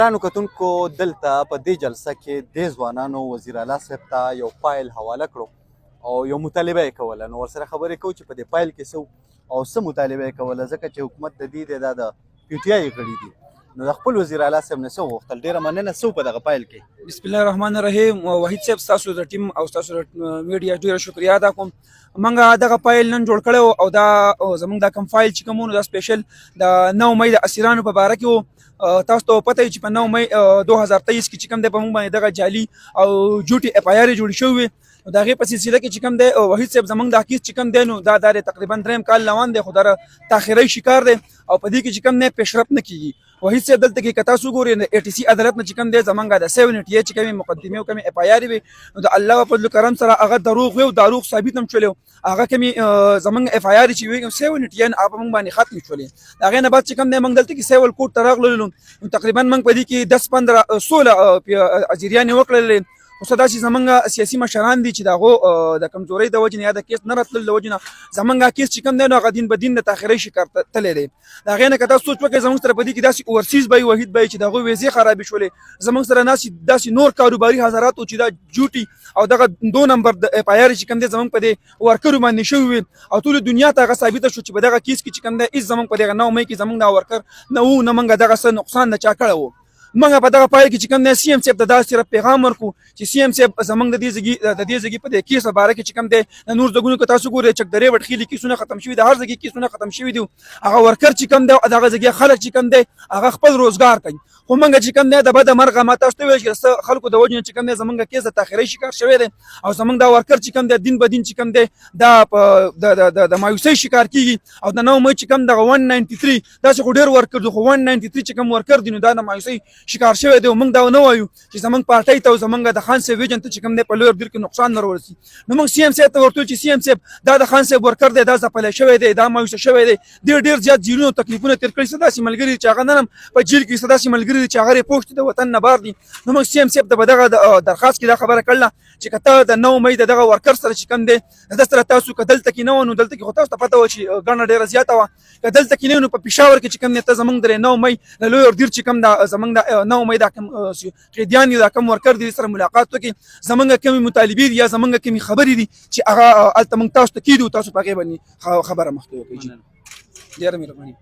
ګرانو کتونکو دلته په دې جلسه کې دې ځوانانو وزیر اعلی صاحب ته یو فایل حواله کړو او یو مطالبه یې کوله. نو ورسره خبرې کوو چې په دې فایل کې څه او څه مطالبه یې کوله، ځکه چې حکومت د دې دا د پی ټي آی غړي دي. نو د خپل وزیر اعلی صاحب نه څه وغوښتل، ډېره مننه. څه په دغه فایل کې؟ بسم الله الرحمن الرحیم. وحید صاحب ستاسو د ټیم او ستاسو د میډیا ډېره شکریا ادا کوم. موږ دغه فایل نن جوړ کړی او دا زموږ دا کوم فایل چې کوم دا سپیشل د 9 مې د اسیرانو په باره کې و. تاسو ته پته چې په 9 مې 2023 کې چې کوم دی په موږ باندې دغه جعلي او جوټي اف آی آر جوړې شوې وې. نو د هغې په سلسله کې چې کوم دی وحید صاحب زموږ دا کیس چې کوم دی نو دا تقریبا 3 کال روان دی، خو دا تاخیري شکار دی او په دې کې چې کوم دی پیشرفت نه کیږي. وحید صاحب دلته کې که تاسو ګورئ د اې ټي سي عدالت نه چې کوم دی زموږ د 788 چې کومې مقدمې او کومې اف آی آر وې نو د الله په فضل کرم سره هغه دروغ وي او دروغ ثابت هم شولې. هغه کومې زموږ اف آی آر چې وي 789 هغه موږ باندې ختم شولې. د هغې نه بعد چې کوم دی موږ دلته کې سیول کوټ ته راغللو نو تقریبا موږ په دې کې 10-15 اجیریانې وکړلې. اوس داسې زمونږ سیاسي مشران دي چې د هغو د کمزورۍ د وجې نه یا د کیس نه راتلل د وجې نه زمونږ کیس چې کوم دی نو هغه دین به دین د تاخیري شکار تللی دی. د هغې نه که تاسو سوچ وکړئ زموږ سره په دې کې داسې اوورسیز به وي وحید به چې د هغوی ویزې خرابې شولې. زموږ سره داسې نور کاروباري حضرات و چې دا جوټي او دغه 2 نمبر د اف آی آر چې کوم دی زموږ په دې ورکرو باندې شوي وي او ټولې دنیا ته هغه ثابته شو چې په دغه کیس کې چې کوم دی هېڅ زموږ په دغه 9 مې کې زموږ دا ورکر نه و نه موږ دغه څه نقصان د چا کړی و. موږ په دغه فایل کې چې کوم دی سی ایم صاحب ته دا صرف پیغام ورکړو چې سی ایم صاحب زموږ د دې ځګي په دې کیس باره کې چې کوم دی د نور ځګونو که تاسو ګورئ چکدرې وټخیلي کیسونه ختم شوي دي، هر ځګي کیسونه ختم شوي دي. هغه ورکر چې کوم دی دغه ځګي خلک چې کوم دی هغه خپل روزګار کوي. خو موږ چې کوم دی د بده مرغه ما تاسو ته ویل چې خلکو د وجې نه چې کوم دی زموږ کیس د تاخیري شکار شوی دی او زموږ دا ورکر چې کوم دی دین به دین چې کوم دی دا د مایوسۍ شکار کیږي او د 9 مې چې کوم دغه 193 داسې خو ډېر ورکر دي، خو 193 چې کوم ورکر دي نو دا د مایوسۍ شکار شوی دی. موږ دا نه وایو چې زموږ پارټۍ ته او زموږ د خان صاحب ویژن ته چې کوم دی په لوی ډیر کې نقصان نه ورسي. نو موږ سی ایم صاحب ته ورته چې سی ایم صاحب دا د خان صاحب ورکر دی، دا ځپلی شوی دی، دا مایوسه شوی دی، ډېر زیات جیلونه او تکلیفونه تېر کړي. څه داسې ملګري چې هغه نن هم په جیل کې، څه داسې ملګري چې هغه ریپورټ د وطن نه بار دي. نو موږ سی ایم صاحب ته په دغه درخواست کې دا خبره کړله چې که ته د 9 مې دغه ورکر سره چې کوم دی د سره تاسو که دلته کې نه وو نو دلته کې خو تاسو ته پته وه چې ګڼه ډېره زیاته وه. که دلته کې نه وو نو په پېښور کې چې کوم دی ته زموږ د 9 مې د لوی اردیر چې کوم دا زموږ د 9 مې دا کوم قیدیان دي، دا کوم ورکر دي سره ملاقات وکړي، زموږ کومې مطالبې دي یا زموږ کومې خبرې دي چې هغه هلته موږ تاسو ته کېدو تاسو په هغې باندې خبره مخکې وکړئ. ډېره مهرباني.